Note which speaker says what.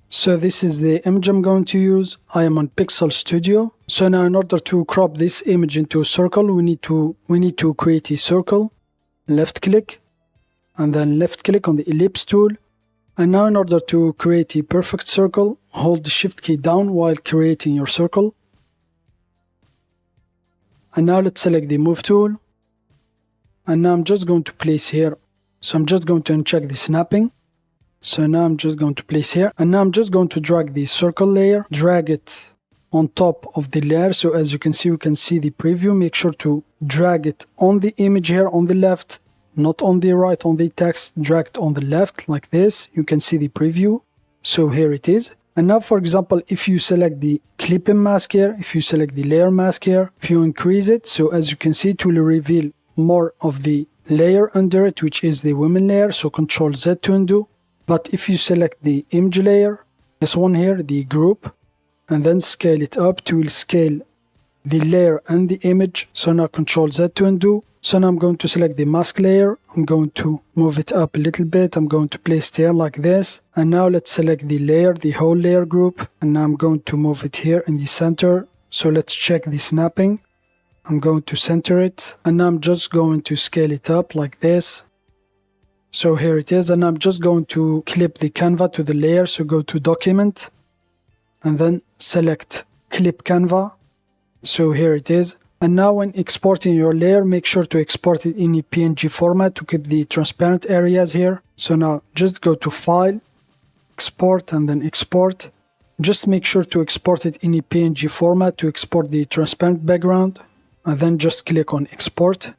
Speaker 1: So this is the image I'm going to use. I am on Pixel Studio. So now in order to crop this image into a circle, we need to create a circle. Left click and then left click on the ellipse tool. And now in order to create a perfect circle, hold the shift key down while creating your circle. And now let's select the move tool. And now I'm just going to place here. So I'm just going to uncheck the snapping. So now I'm just going to place here. And now I'm just going to drag the circle layer, drag it on top of the layer. So as you can see, we can see the preview. Make sure to drag it on the image here on the left, not on the right, on the text. Drag it on the left like this. You can see the preview. So here it is. And now, for example, if you select the clipping mask here, if you select the layer mask here, if you increase it, so as you can see, it will reveal more of the layer under it, which is the women layer. So Control Z to undo. But if you select the image layer, this one here, the group, and then scale it up, it will scale the layer and the image. So now Control Z to undo. So now I'm going to select the mask layer. I'm going to move it up a little bit. I'm going to place it here like this. And now let's select the layer, the whole layer group. And now I'm going to move it here in the center. So let's check the snapping. I'm going to center it. And now I'm just going to scale it up like this. So here it is, and I'm just going to clip the canva to the layer. So go to document and then select clip canva. So here it is. And now when exporting your layer, make sure to export it in a PNG format to keep the transparent areas here. So now just go to file, export, and then export. Just make sure to export it in a PNG format to export the transparent background. And then just click on export.